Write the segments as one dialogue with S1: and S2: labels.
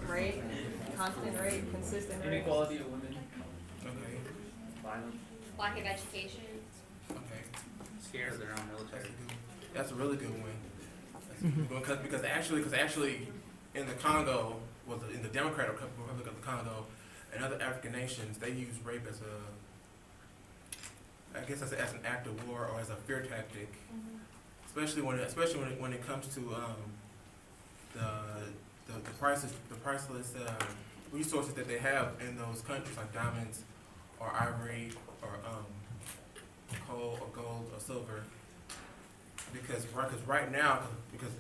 S1: Rape, constant rape, consistent rape.
S2: Inequality of women.
S3: Okay.
S2: Violence.
S4: Lack of education.
S3: Okay.
S5: Scared of their own military.
S3: That's a really good one. That's a good one. Because actually, in the Congo, well, in the Democratic Republic of the Congo, and other African nations, they use rape as I guess as an act of war or as a fear tactic. Especially when it comes to the priceless resources that they have in those countries, like diamonds or ivory or coal or gold or silver. Because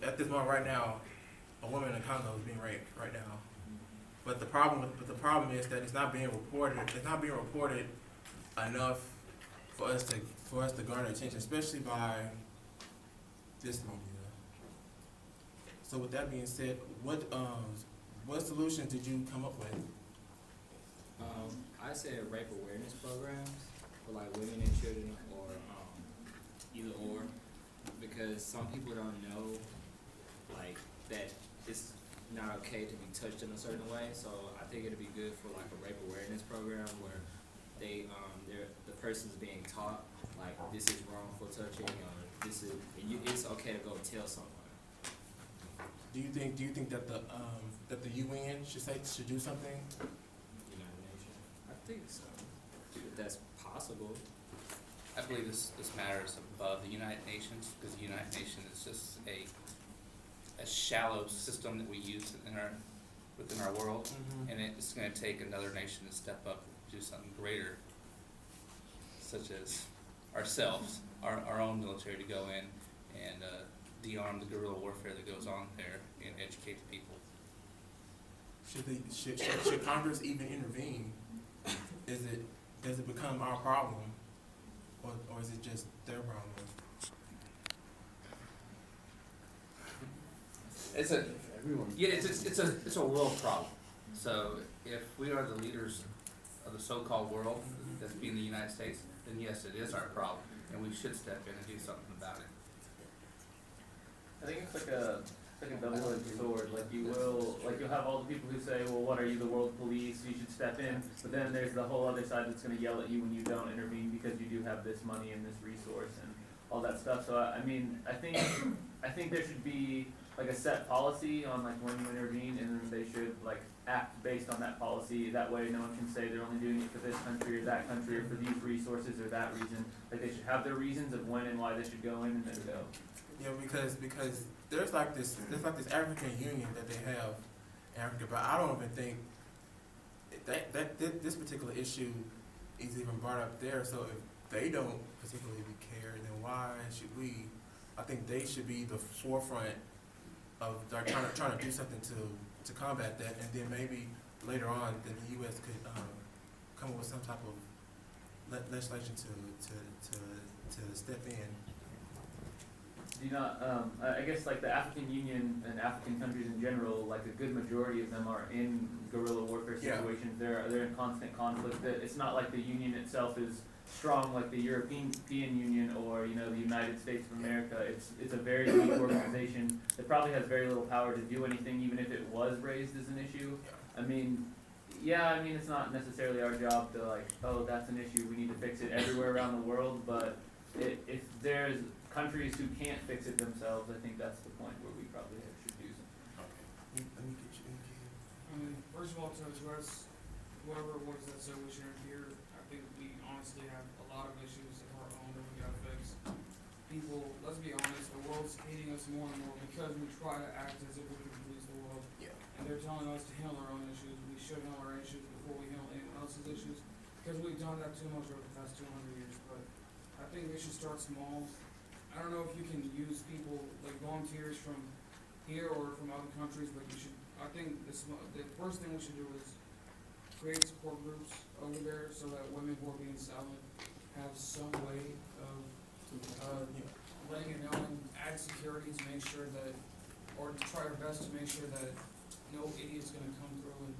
S3: at this moment right now, a woman in Congo is being raped right now. But the problem is that it's not being reported. It's not being reported enough for us to garner attention, especially by this media. So with that being said, what solutions did you come up with?
S6: I said rape awareness programs for like women and children, or either or, because some people don't know like that it's not okay to be touched in a certain way. So I think it'd be good for like a rape awareness program where the person's being taught like this is wrongful touching, or it's okay to go tell someone.
S3: Do you think that the UN should do something?
S6: United Nations. I think so. If that's possible.
S5: I believe this matter is above the United Nations, because the United Nations is just a shallow system that we use within our world, and it's going to take another nation to step up and do something greater, such as ourselves, our own military, to go in and de-arm the guerrilla warfare that goes on there and educate the people.
S3: Should Congress even intervene? Does it become our problem, or is it just their problem?
S5: It's a world problem. So if we are the leaders of the so-called world, that's being the United States, then yes, it is our problem, and we should step in and do something about it.
S2: I think it's like a double-edged sword. You'll have all the people who say, well, what are you, the world police? You should step in. But then there's the whole other side that's going to yell at you when you don't intervene because you do have this money and this resource and all that stuff. So I think there should be like a set policy on like when you intervene, and then they should like act based on that policy. That way, no one can say they're only doing it for this country or that country or for these resources or that reason. Like they should have their reasons of when and why they should go in and then go.
S3: Yeah, because there's like this African Union that they have in Africa, but I don't even think that this particular issue is even brought up there. So if they don't particularly care, then why should we? I think they should be the forefront of like trying to do something to combat that, and then maybe later on, then the U.S. could come up with some type of legislation to step in.
S2: Do you not, I guess like the African Union and African countries in general, like a good majority of them are in guerrilla warfare situations. They're in constant conflict. It's not like the Union itself is strong like the European Union or the United States of America. It's a very weak organization that probably has very little power to do anything, even if it was raised as an issue. It's not necessarily our job to like, oh, that's an issue, we need to fix it everywhere around the world, but if there's countries who can't fix it themselves, I think that's the point where we probably should do something.
S3: Let me get you.
S7: First of all, to address whoever it was that said we shouldn't interfere, I think we honestly have a lot of issues of our own that we gotta fix. People, let's be honest, the world's hating us more and more because we try to act as if we can please the world.
S3: Yeah.
S7: And they're telling us to handle our own issues. We should handle our issues before we handle anyone else's issues, because we've done that too much over the past 200 years. But I think we should start small. I don't know if you can use people like volunteers from here or from other countries, but you should. I think the first thing we should do is create support groups over there so that women who are being silent have some way of letting it know, and add security to make sure that, or to try our best to make sure that no idiot's going to come through and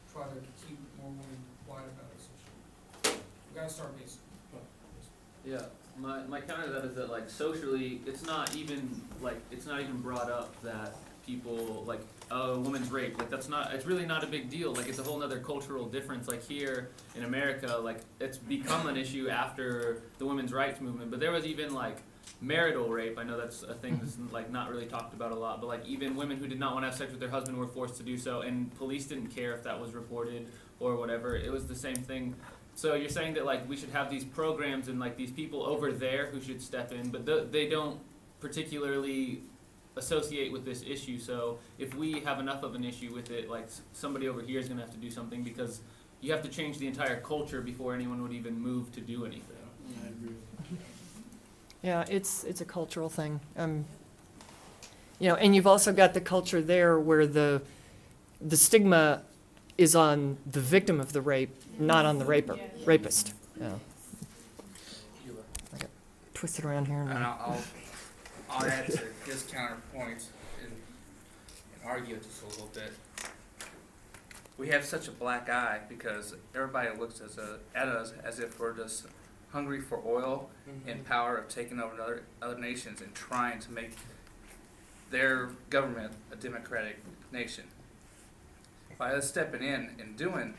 S7: try to keep more women quiet about this issue. We gotta start basic.
S2: Yeah. My counter to that is that like socially, it's not even brought up that people like a woman's raped. Like it's really not a big deal. Like it's a whole nother cultural difference. Like here in America, like it's become an issue after the women's rights movement. But there was even like marital rape. I know that's a thing that's like not really talked about a lot. But like even women who did not want to have sex with their husband were forced to do so, and police didn't care if that was reported or whatever. It was the same thing. So you're saying that like we should have these programs and like these people over there who should step in, but they don't particularly associate with this issue. So if we have enough of an issue with it, like somebody over here is going to have to do something, because you have to change the entire culture before anyone would even move to do anything.
S4: I agree.
S8: Yeah, it's a cultural thing. You know, and you've also got the culture there where the stigma is on the victim of the rape, not on the rapist. Yeah. I got twisted around here.
S5: And
S8: Now.
S5: I'll add to his counterpoint and argue it just a little bit. We have such a black eye because everybody looks at us as if we're just hungry for oil and power of taking over other nations and trying to make their government a democratic nation. By us stepping in and doing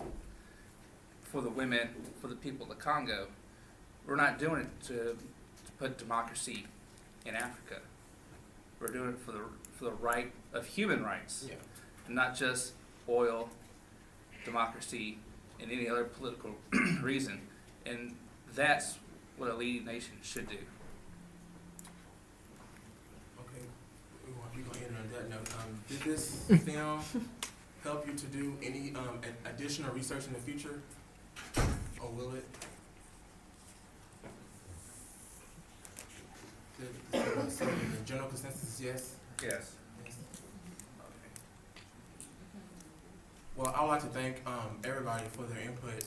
S5: for the women, for the people of the Congo, we're not doing it to put democracy in Africa. We're doing it for the right of human rights,
S3: Yeah.
S5: and not just oil, democracy, and any other political reason. And that's what a leading nation should do.
S3: Okay, we're gonna end on that note. Did this film help you to do any additional research in the future, or will it? So the general consensus is yes?
S5: Yes.
S3: Yes. Okay. Well, I would like to thank everybody for their input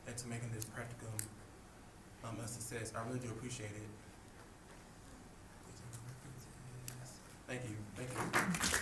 S3: into making this practicum a success. I really do appreciate it. Thank you. Thank you.